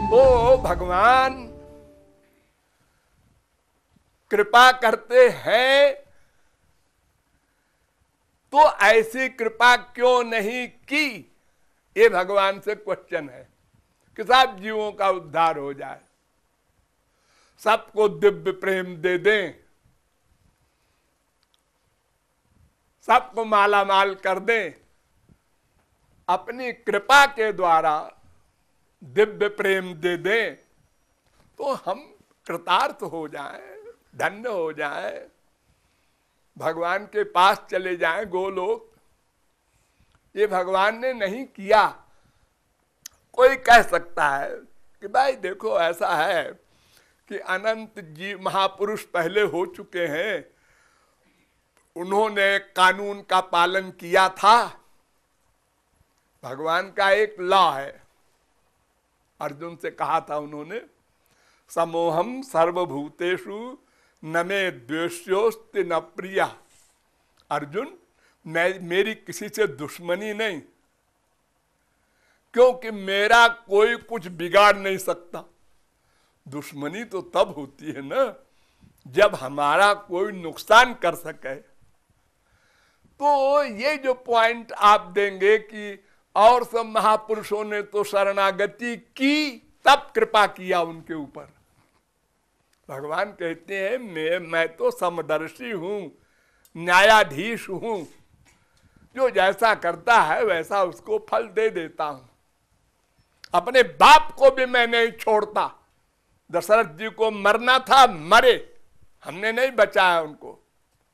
तो भगवान कृपा करते हैं, तो ऐसी कृपा क्यों नहीं की, ये भगवान से क्वेश्चन है कि सब जीवों का उद्धार हो जाए, सबको दिव्य प्रेम दे दें, सबको माला माल कर दें, अपनी कृपा के द्वारा दिव्य प्रेम दे दें, तो हम कृतार्थ हो जाएं, धन्य हो जाएं, भगवान के पास चले जाएं गोलोक। ये भगवान ने नहीं किया। कोई कह सकता है कि भाई देखो ऐसा है कि अनंत जी महापुरुष पहले हो चुके हैं, उन्होंने कानून का पालन किया था। भगवान का एक लॉ है, अर्जुन से कहा था उन्होंने, समोहम सर्वभूतेषु न मे द्वेष्योस्ति न प्रिया। अर्जुन, मेरी किसी से दुश्मनी नहीं, क्योंकि मेरा कोई कुछ बिगाड़ नहीं सकता। दुश्मनी तो तब होती है ना जब हमारा कोई नुकसान कर सके। तो ये जो पॉइंट आप देंगे कि और सब महापुरुषों ने तो शरणागति की, तब कृपा किया उनके ऊपर। भगवान कहते हैं मैं तो समदर्शी हूं, न्यायाधीश हूं, जो जैसा करता है वैसा उसको फल दे देता हूं। अपने बाप को भी मैं नहीं छोड़ता। दशरथ जी को मरना था, मरे, हमने नहीं बचाया उनको,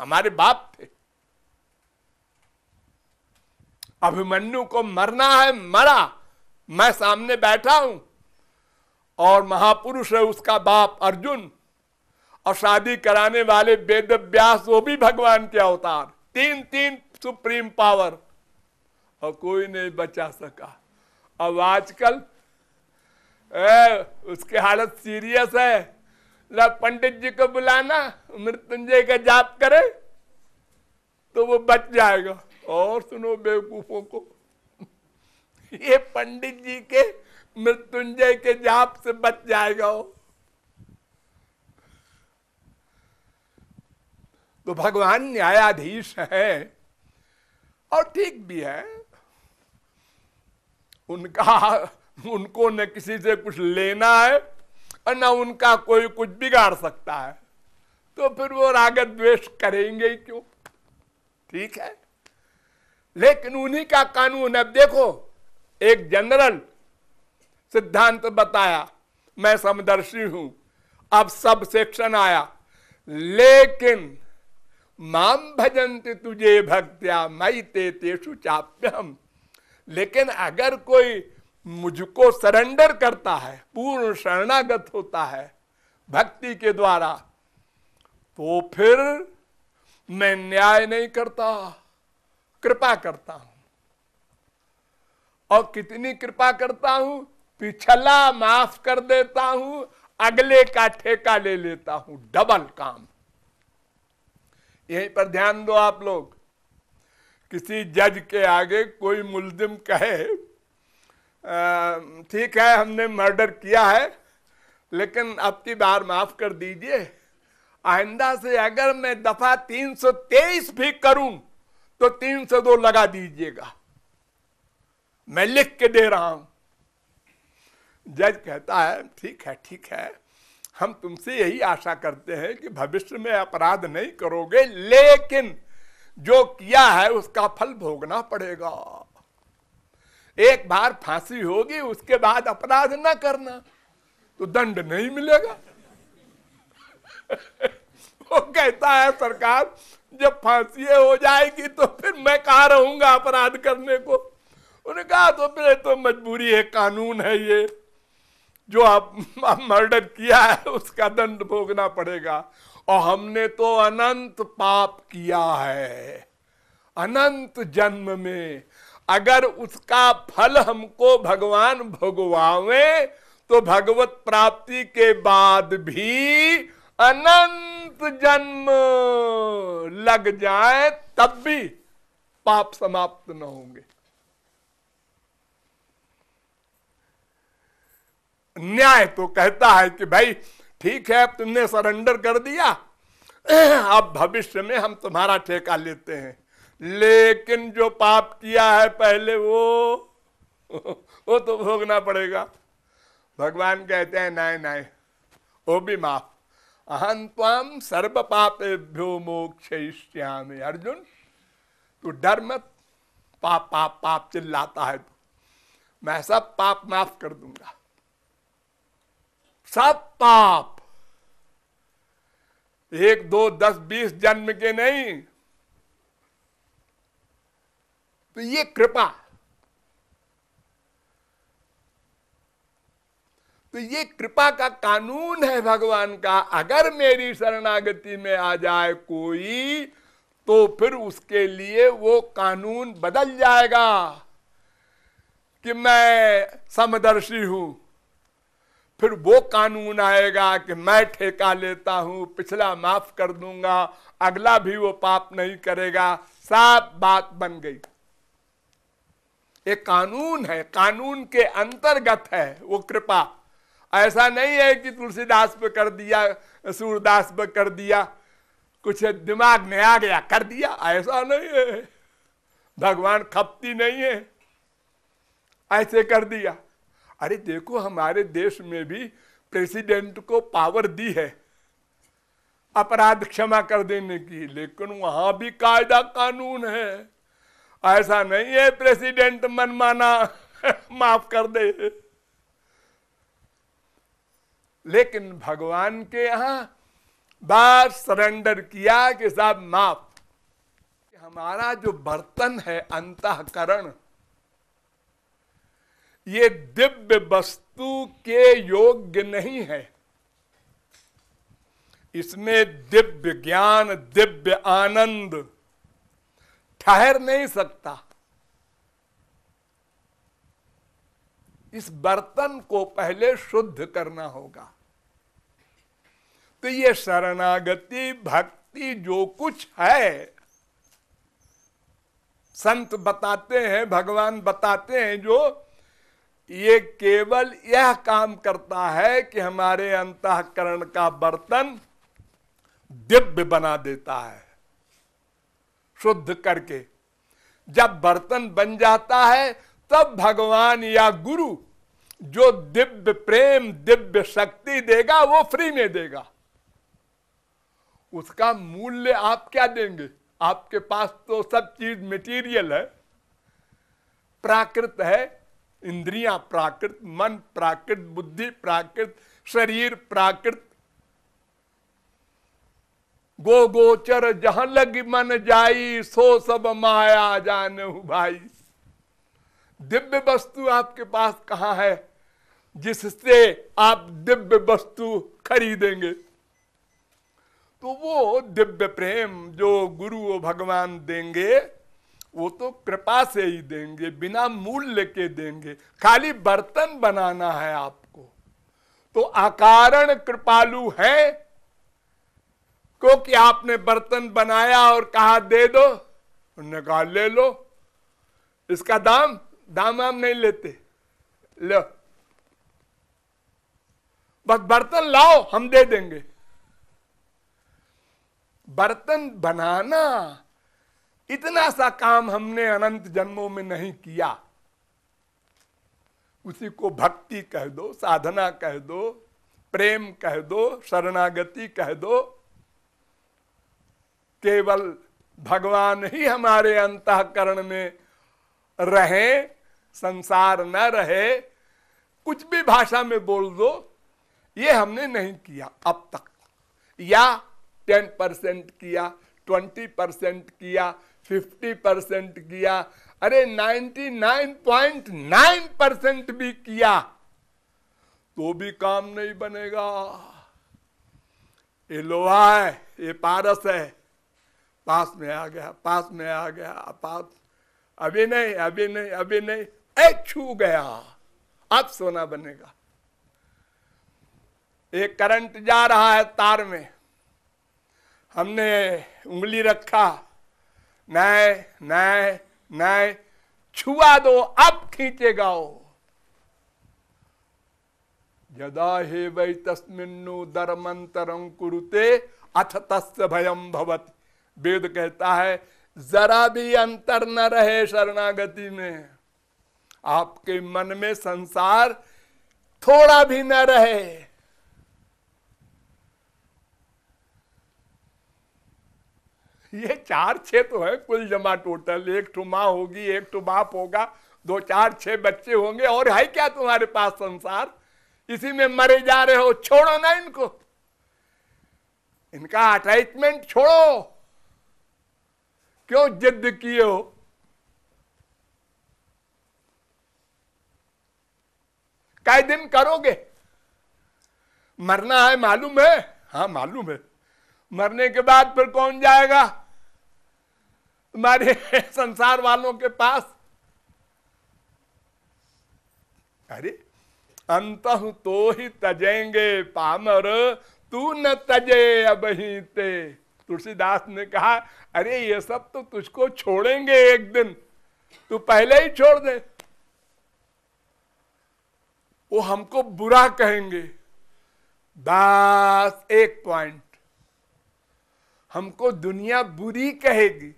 हमारे बाप थे। अभिमन्यु को मरना है, मरा, मैं सामने बैठा हूं। और महापुरुष है उसका बाप अर्जुन, और शादी कराने वाले वेद व्यास, वो भी भगवान के अवतार। तीन तीन सुप्रीम पावर, और कोई नहीं बचा सका। अब आजकल उसकी हालत सीरियस है, पंडित जी को बुलाना, मृत्युंजय का जाप करे तो वो बच जाएगा। और सुनो बेवकूफों को, ये पंडित जी के मृत्युंजय के जाप से बच जाएगा वो। तो भगवान न्यायाधीश है, और ठीक भी है। उनको न किसी से कुछ लेना है और न उनका कोई कुछ बिगाड़ सकता है, तो फिर वो राग द्वेष करेंगे ही क्यों। ठीक है, लेकिन उन्हीं का कानून। अब देखो, एक जनरल सिद्धांत बताया, मैं समदर्शी हूं, अब सब सेक्शन आया, लेकिन माम भजन्ति तुझे भक्त्या मयि ते तेषु चाप्यहम्। लेकिन अगर कोई मुझको सरेंडर करता है, पूर्ण शरणागत होता है भक्ति के द्वारा, तो फिर मैं न्याय नहीं करता, कृपा करता हूं। और कितनी कृपा करता हूं, पिछला माफ कर देता हूं, अगले का ठेका ले लेता हूं, डबल काम। यहीं पर ध्यान दो आप लोग। किसी जज के आगे कोई मुल्जिम कहे, ठीक है हमने मर्डर किया है, लेकिन अब की बार माफ कर दीजिए, आइंदा से अगर मैं दफा 323 भी करूं तो 302 लगा दीजिएगा, मैं लिख के दे रहा हूं। जज कहता है ठीक है, हम तुमसे यही आशा करते हैं कि भविष्य में अपराध नहीं करोगे, लेकिन जो किया है उसका फल भोगना पड़ेगा। एक बार फांसी होगी, उसके बाद अपराध ना करना तो दंड नहीं मिलेगा। वो कहता है सरकार, जब फांसी हो जाएगी तो फिर मैं कहाँ रहूंगा अपराध करने को। उन्होंने कहा तो फिर तो मजबूरी है, कानून है ये, जो आप मर्डर किया है उसका दंड भोगना पड़ेगा। और हमने तो अनंत पाप किया है, अनंत जन्म में, अगर उसका फल हमको भगवान भोगवावे तो भगवत प्राप्ति के बाद भी अनंत जन्म लग जाए तब भी पाप समाप्त न होंगे। न्याय तो कहता है कि भाई ठीक है, अब तुमने सरेंडर कर दिया, अब भविष्य में हम तुम्हारा ठेका लेते हैं, लेकिन जो पाप किया है पहले वो तो भोगना पड़ेगा। भगवान कहते हैं नहीं नहीं, वो भी माफ। अहं त्वाम सर्व पापेभ्यो मोक्षयिष्यामि। अर्जुन तू डर मत, पाप पाप पाप चिल्लाता है तू, मैं सब पाप माफ कर दूंगा, सब पाप, 1 2 10 20 जन्म के नहीं। तो ये कृपा, तो ये कृपा का कानून है भगवान का। अगर मेरी शरणागति में आ जाए कोई, तो फिर उसके लिए वो कानून बदल जाएगा कि मैं समदर्शी हूं। फिर वो कानून आएगा कि मैं ठेका लेता हूं, पिछला माफ कर दूंगा, अगला भी वो पाप नहीं करेगा। सब बात बन गई। एक कानून है, कानून के अंतर्गत है वो कृपा। ऐसा नहीं है कि तुलसीदास पे कर दिया, सूरदास पे कर दिया, कुछ दिमाग में आ गया कर दिया, ऐसा नहीं है। भगवान खपती नहीं है, ऐसे कर दिया। अरे देखो, हमारे देश में भी प्रेसिडेंट को पावर दी है अपराध क्षमा कर देने की, लेकिन वहां भी कायदा कानून है। ऐसा नहीं है प्रेसिडेंट मनमाना माफ कर दे। लेकिन भगवान के यहां बात सरेंडर किया कि साहब माफ। हमारा जो बर्तन है अंतःकरण, ये दिव्य वस्तु के योग्य नहीं है। इसमें दिव्य ज्ञान, दिव्य आनंद ठहर नहीं सकता। इस बर्तन को पहले शुद्ध करना होगा। तो ये शरणागति भक्ति जो कुछ है, संत बताते हैं, भगवान बताते हैं, जो ये केवल यह काम करता है कि हमारे अंतःकरण का बर्तन दिव्य बना देता है, शुद्ध करके। जब बर्तन बन जाता है, तब भगवान या गुरु जो दिव्य प्रेम, दिव्य शक्ति देगा, वो फ्री में देगा। उसका मूल्य आप क्या देंगे? आपके पास तो सब चीज मटेरियल है, प्राकृत है, इंद्रियां प्राकृत, मन प्राकृत, बुद्धि प्राकृत, शरीर प्राकृत। गो गोचर जहां लगी मन जाई, सो सब माया जानहु भाई। दिव्य वस्तु आपके पास कहां है जिससे आप दिव्य वस्तु खरीदेंगे? तो वो दिव्य प्रेम जो गुरु भगवान देंगे, वो तो कृपा से ही देंगे, बिना मूल्य के देंगे। खाली बर्तन बनाना है आपको। तो अकारण कृपालु है, क्योंकि आपने बर्तन बनाया और कहा दे दो, उन्होंने कहा ले लो, इसका दाम हम नहीं लेते, लो बस बर्तन लाओ, हम दे देंगे। बर्तन बनाना, इतना सा काम हमने अनंत जन्मों में नहीं किया। उसी को भक्ति कह दो, साधना कह दो, प्रेम कह दो, शरणागति कह दो। केवल भगवान ही हमारे अंतःकरण में रहे, संसार न रहे, कुछ भी भाषा में बोल दो, ये हमने नहीं किया अब तक। या 10% किया, 20% किया, 50% किया, अरे 99.9% भी किया, तो भी काम नहीं बनेगा। ये लोहा है, ये पारस है, पास में आ गया, पास में आ गया, पास, अभी नहीं, अभी नहीं, अभी नहीं, छू गया, अब सोना बनेगा। एक करंट जा रहा है तार में, हमने उंगली रखा, नहीं नहीं नहीं, छुआ दो, अब खींचेगा वो। यदा हे वै तस्मिन्नु धर्मंतरं कुरुते अथ तस्य भयं भवति। वेद कहता है जरा भी अंतर न रहे शरणागति में, आपके मन में संसार थोड़ा भी न रहे। ये 4-6 तो है कुल जमा टोटल, 1 ठो माँ होगी, 1 ठो बाप होगा, 2, 4, 6 बच्चे होंगे, और है क्या तुम्हारे पास संसार? इसी में मरे जा रहे हो। छोड़ो ना इनको, इनका अटैचमेंट छोड़ो। क्यों जिद किए हो? कई दिन करोगे? मरना है मालूम है? हाँ मालूम है। मरने के बाद फिर कौन जाएगा तुम्हारे संसार वालों के पास? अरे अंतः तो ही तजेंगे पामर, तू न तजे अबहीं ते। तुलसीदास ने कहा अरे ये सब तो तुझको छोड़ेंगे एक दिन, तू पहले ही छोड़ दे। वो हमको बुरा कहेंगे, बस एक पॉइंट, हमको दुनिया बुरी कहेगी,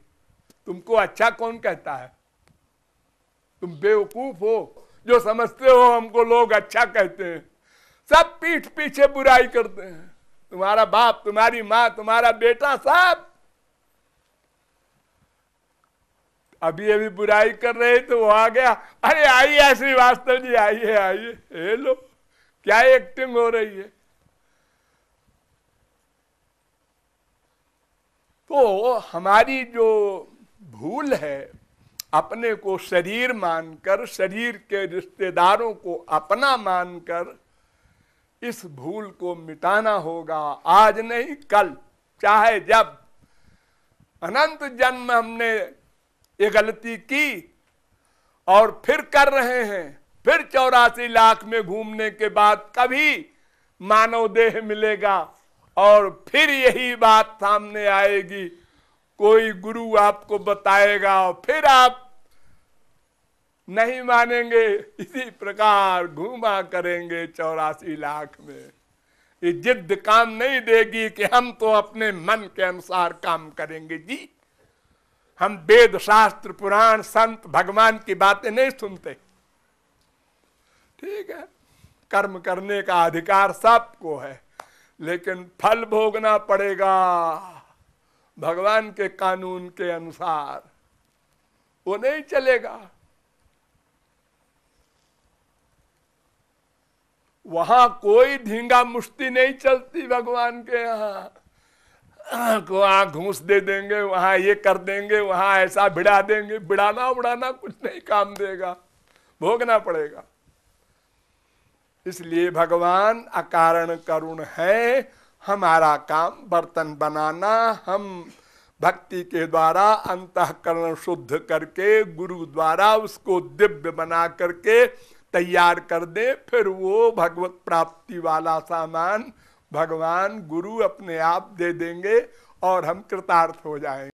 तुमको अच्छा कौन कहता है? तुम बेवकूफ हो जो समझते हो हमको लोग अच्छा कहते हैं। सब पीठ पीछे बुराई करते हैं, तुम्हारा बाप, तुम्हारी माँ, तुम्हारा बेटा, सब। अभी बुराई कर रहे तो वो आ गया, अरे आइए श्रीवास्तव जी, आइए आइए, हेलो, क्या एक्टिंग हो रही है? तो हमारी जो भूल है, अपने को शरीर मानकर, शरीर के रिश्तेदारों को अपना मानकर, इस भूल को मिटाना होगा। आज नहीं कल, चाहे जब। अनंत जन्म हमने ये गलती की और फिर कर रहे हैं। फिर 84 लाख में घूमने के बाद कभी मानव देह मिलेगा और फिर यही बात सामने आएगी, कोई गुरु आपको बताएगा और फिर आप नहीं मानेंगे। इसी प्रकार घूमा करेंगे 84 लाख में। ये जिद काम नहीं देगी कि हम तो अपने मन के अनुसार काम करेंगे जी। हम वेद शास्त्र पुराण संत भगवान की बातें नहीं सुनते। ठीक है, कर्म करने का अधिकार सबको है, लेकिन फल भोगना पड़ेगा भगवान के कानून के अनुसार, वो नहीं चलेगा। वहां कोई धींगा मुश्ती नहीं चलती भगवान के यहाँ। को वहां घूस दे देंगे, वहां ये कर देंगे, वहां ऐसा भिड़ा देंगे। बिड़ाना उड़ाना कुछ नहीं काम देगा, भोगना पड़ेगा। इसलिए भगवान अकारण करुण है। हमारा काम बर्तन बनाना, हम भक्ति के द्वारा अंतःकरण शुद्ध करके गुरु द्वारा उसको दिव्य बना करके तैयार कर दे। फिर वो भगवत प्राप्ति वाला सामान भगवान गुरु अपने आप दे देंगे और हम कृतार्थ हो जाएंगे।